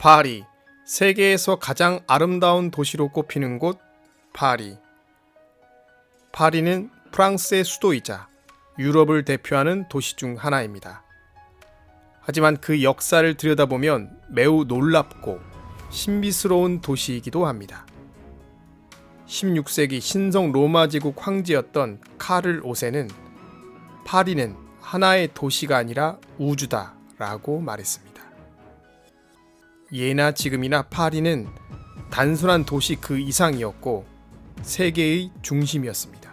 파리, 세계에서 가장 아름다운 도시로 꼽히는 곳 파리. 파리는 프랑스의 수도이자 유럽을 대표하는 도시 중 하나입니다. 하지만 그 역사를 들여다보면 매우 놀랍고 신비스러운 도시이기도 합니다. 16세기 신성 로마 제국 황제였던 카를 5세는 파리는 하나의 도시가 아니라 우주다 라고 말했습니다. 예나 지금이나 파리는 단순한 도시 그 이상이었고 세계의 중심이었습니다.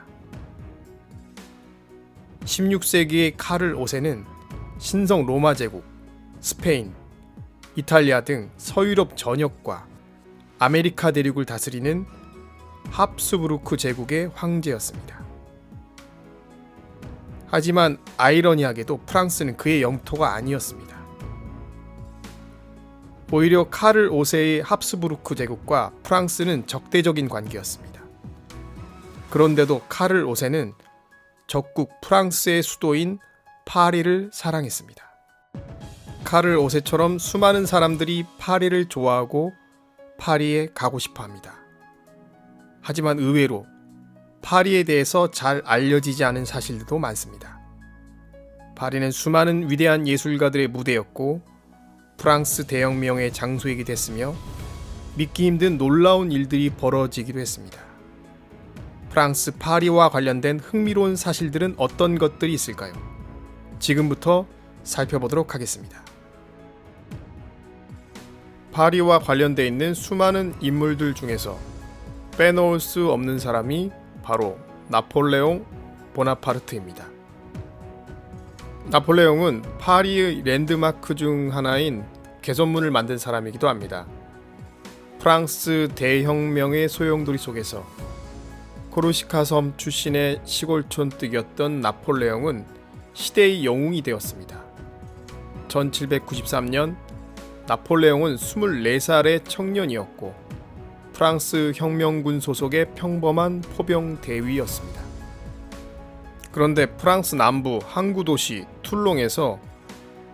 16세기의 카를 5세는 신성 로마 제국, 스페인, 이탈리아 등 서유럽 전역과 아메리카 대륙을 다스리는 합스부르크 제국의 황제였습니다. 하지만 아이러니하게도 프랑스는 그의 영토가 아니었습니다. 오히려 카를 5세의 합스부르크 제국과 프랑스는 적대적인 관계였습니다. 그런데도 카를 5세는 적국 프랑스의 수도인 파리를 사랑했습니다. 카를 5세처럼 수많은 사람들이 파리를 좋아하고 파리에 가고 싶어 합니다. 하지만 의외로 파리에 대해서 잘 알려지지 않은 사실들도 많습니다. 파리는 수많은 위대한 예술가들의 무대였고 프랑스 대혁명의 장소이기도 했으며 믿기 힘든 놀라운 일들이 벌어지기도 했습니다. 프랑스 파리와 관련된 흥미로운 사실들은 어떤 것들이 있을까요? 지금부터 살펴보도록 하겠습니다. 파리와 관련되어 있는 수많은 인물들 중에서 빼놓을 수 없는 사람이 바로 나폴레옹 보나파르트입니다. 나폴레옹은 파리의 랜드마크 중 하나인 개선문을 만든 사람이기도 합니다. 프랑스 대혁명의 소용돌이 속에서 코르시카 섬 출신의 시골촌뜨기였던 나폴레옹은 시대의 영웅이 되었습니다. 1793년 나폴레옹은 24살의 청년이었고 프랑스 혁명군 소속의 평범한 포병 대위였습니다. 그런데 프랑스 남부 항구 도시 툴롱에서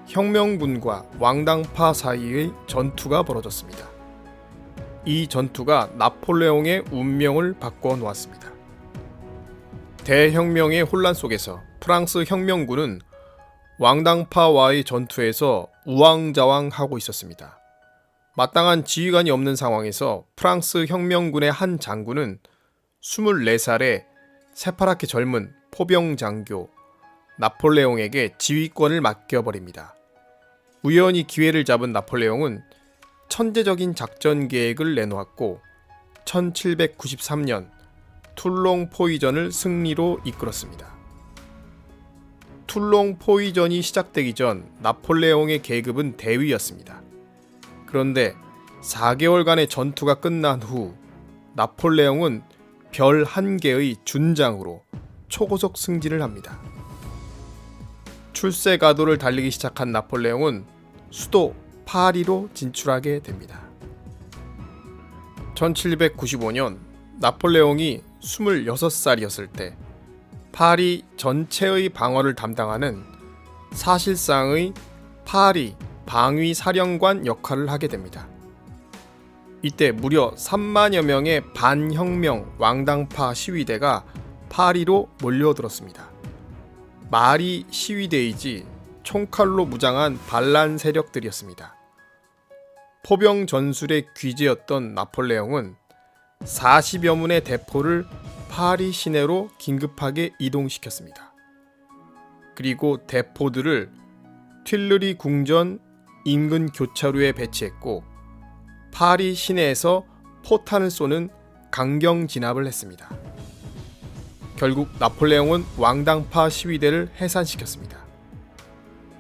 혁명군과 왕당파 사이의 전투가 벌어졌습니다. 이 전투가 나폴레옹의 운명을 바꿔 놓았습니다. 대혁명의 혼란 속에서 프랑스 혁명군은 왕당파와의 전투에서 우왕좌왕하고 있었습니다. 마땅한 지휘관이 없는 상황에서 프랑스 혁명군의 한 장군은 24살의 새파랗게 젊은 포병 장교 나폴레옹에게 지휘권을 맡겨버립니다. 우연히 기회를 잡은 나폴레옹은 천재적인 작전 계획을 내놓았고 1793년 툴롱 포위전을 승리로 이끌었습니다. 툴롱 포위전이 시작되기 전 나폴레옹의 계급은 대위였습니다. 그런데 4개월간의 전투가 끝난 후 나폴레옹은 별 1개의 준장으로 초고속 승진을 합니다. 출세가도를 달리기 시작한 나폴레옹은 수도 파리로 진출하게 됩니다. 1795년 나폴레옹이 26살이었을 때 파리 전체의 방어를 담당하는 사실상의 파리 방위 사령관 역할을 하게 됩니다. 이때 무려 3만여 명의 반혁명 왕당파 시위대가 파리로 몰려들었습니다. 말이 시위대이지 총칼로 무장한 반란 세력들이었습니다. 포병 전술의 귀재였던 나폴레옹은 40여 문의 대포를 파리 시내로 긴급하게 이동시켰습니다. 그리고 대포들을 튠르리 궁전 인근 교차로에 배치했고 파리 시내에서 포탄을 쏘는 강경 진압을 했습니다. 결국 나폴레옹은 왕당파 시위대를 해산시켰습니다.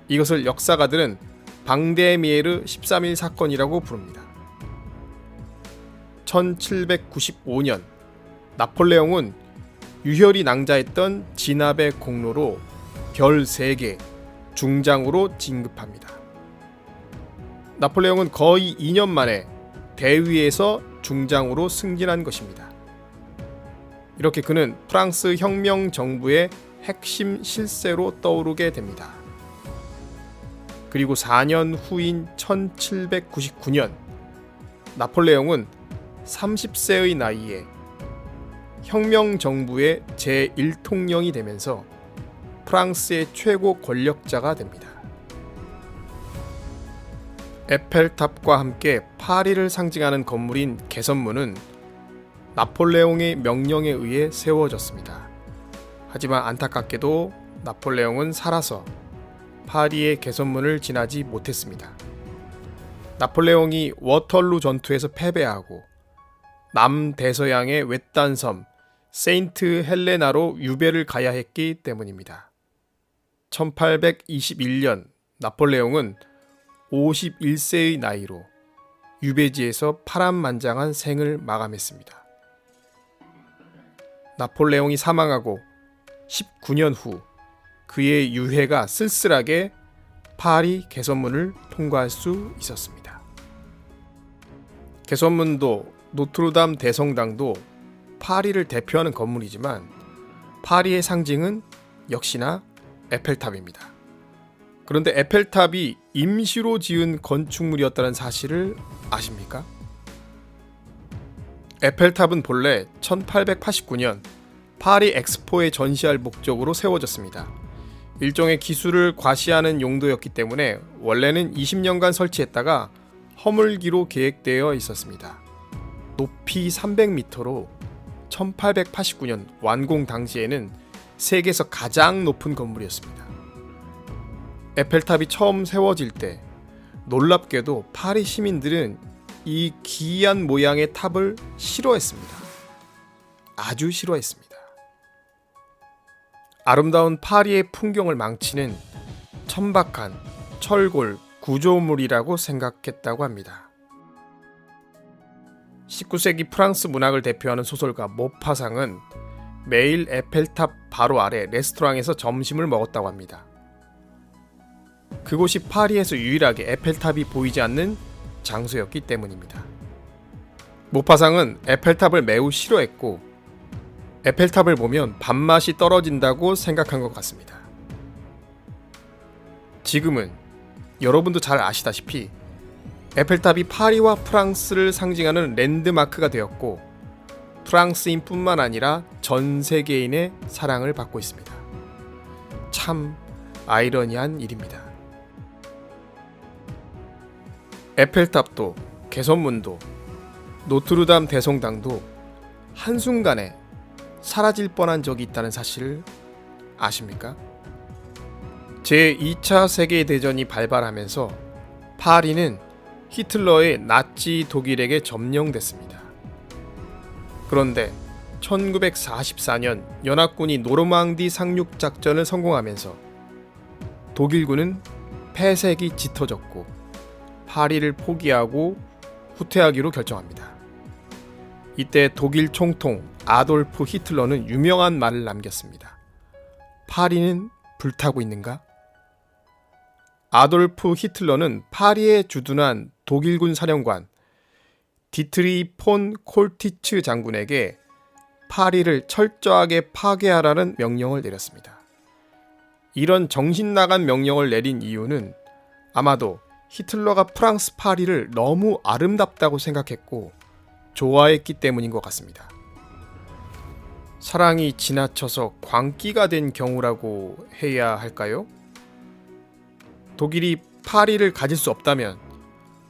이것을 역사가들은 방데미에르 13일 사건이라고 부릅니다. 1795년 나폴레옹은 유혈이 낭자했던 진압의 공로로 별 3개 중장으로 진급합니다. 나폴레옹은 거의 2년 만에 대위에서 중장으로 승진한 것입니다. 이렇게 그는 프랑스 혁명 정부의 핵심 실세로 떠오르게 됩니다. 그리고 4년 후인 1799년 나폴레옹은 30세의 나이에 혁명 정부의 제1통령이 되면서 프랑스의 최고 권력자가 됩니다. 에펠탑과 함께 파리를 상징하는 건물인 개선문은 나폴레옹의 명령에 의해 세워졌습니다. 하지만 안타깝게도 나폴레옹은 살아서 파리의 개선문을 지나지 못했습니다. 나폴레옹이 워털루 전투에서 패배하고 남대서양의 외딴 섬 세인트 헬레나로 유배를 가야 했기 때문입니다. 1821년 나폴레옹은 51세의 나이로 유배지에서 파란만장한 생을 마감했습니다. 나폴레옹이 사망하고 19년 후 그의 유해가 쓸쓸하게 파리 개선문을 통과할 수 있었습니다. 개선문도 노트르담 대성당도 파리를 대표하는 건물이지만 파리의 상징은 역시나 에펠탑입니다. 그런데 에펠탑이 임시로 지은 건축물이었다는 사실을 아십니까? 에펠탑은 본래 1889년 파리 엑스포에 전시할 목적으로 세워졌습니다. 일종의 기술을 과시하는 용도였기 때문에 원래는 20년간 설치했다가 허물기로 계획되어 있었습니다. 높이 300m로 1889년 완공 당시에는 세계에서 가장 높은 건물이었습니다. 에펠탑이 처음 세워질 때 놀랍게도 파리 시민들은 이 기이한 모양의 탑을 싫어했습니다. 아주 싫어했습니다. 아름다운 파리의 풍경을 망치는 천박한 철골 구조물이라고 생각했다고 합니다. 19세기 프랑스 문학을 대표하는 소설가 모파상은 매일 에펠탑 바로 아래 레스토랑에서 점심을 먹었다고 합니다. 그곳이 파리에서 유일하게 에펠탑이 보이지 않는 장소였기 때문입니다. 모파상은 에펠탑을 매우 싫어했고 에펠탑을 보면 밥맛이 떨어진다고 생각한 것 같습니다. 지금은 여러분도 잘 아시다시피 에펠탑이 파리와 프랑스를 상징하는 랜드마크가 되었고 프랑스인뿐만 아니라 전 세계인의 사랑을 받고 있습니다. 참 아이러니한 일입니다. 에펠탑도 개선문도 노트르담 대성당도 한순간에 사라질 뻔한 적이 있다는 사실을 아십니까? 제2차 세계대전이 발발하면서 파리는 히틀러의 나치 독일에게 점령됐습니다. 그런데 1944년 연합군이 노르망디 상륙 작전을 성공하면서 독일군은 패색이 짙어졌고 파리를 포기하고 후퇴하기로 결정합니다. 이때 독일 총통 아돌프 히틀러는 유명한 말을 남겼습니다. 파리는 불타고 있는가? 아돌프 히틀러는 파리에 주둔한 독일군 사령관 디트리 폰 콜티츠 장군에게 파리를 철저하게 파괴하라는 명령을 내렸습니다. 이런 정신나간 명령을 내린 이유는 아마도 히틀러가 프랑스 파리를 너무 아름답다고 생각했고 좋아했기 때문인 것 같습니다. 사랑이 지나쳐서 광기가 된 경우라고 해야 할까요? 독일이 파리를 가질 수 없다면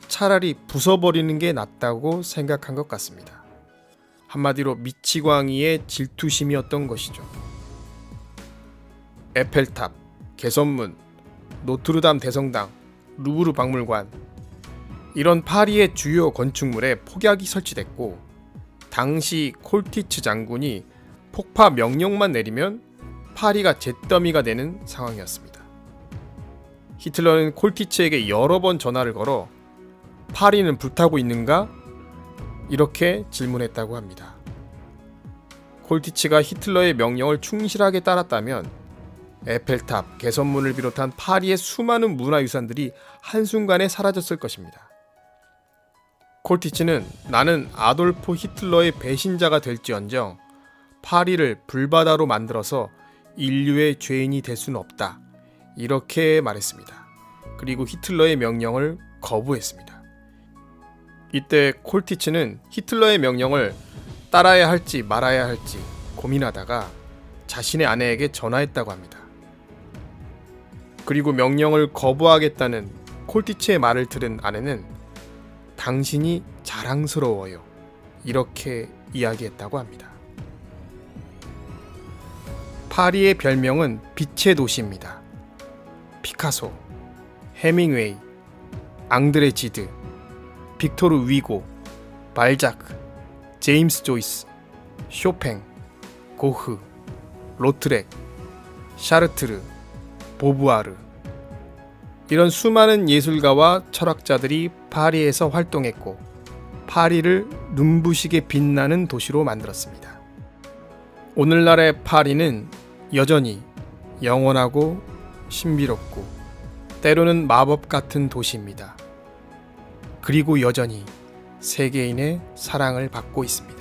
차라리 부숴버리는 게 낫다고 생각한 것 같습니다. 한마디로 미치광이의 질투심이었던 것이죠. 에펠탑, 개선문, 노트르담 대성당, 루브르 박물관 이런 파리의 주요 건축물에 폭약이 설치됐고 당시 콜티츠 장군이 폭파 명령만 내리면 파리가 잿더미가 되는 상황이었습니다. 히틀러는 콜티츠에게 여러 번 전화를 걸어 파리는 불타고 있는가? 이렇게 질문했다고 합니다. 콜티츠가 히틀러의 명령을 충실하게 따랐다면 에펠탑, 개선문을 비롯한 파리의 수많은 문화유산들이 한순간에 사라졌을 것입니다. 콜티츠는 나는 아돌프 히틀러의 배신자가 될지언정 파리를 불바다로 만들어서 인류의 죄인이 될 수는 없다. 이렇게 말했습니다. 그리고 히틀러의 명령을 거부했습니다. 이때 콜티츠는 히틀러의 명령을 따라야 할지 말아야 할지 고민하다가 자신의 아내에게 전화했다고 합니다. 그리고 명령을 거부하겠다는 콜티츠의 말을 들은 아내는 당신이 자랑스러워요. 이렇게 이야기했다고 합니다. 파리의 별명은 빛의 도시입니다. 피카소, 해밍웨이, 앙드레 지드, 빅토르 위고, 발자크, 제임스 조이스, 쇼팽, 고흐, 로트렉, 샤르트르, 보부아르, 이런 수많은 예술가와 철학자들이 파리에서 활동했고 파리를 눈부시게 빛나는 도시로 만들었습니다. 오늘날의 파리는 여전히 영원하고 신비롭고 때로는 마법 같은 도시입니다. 그리고 여전히 세계인의 사랑을 받고 있습니다.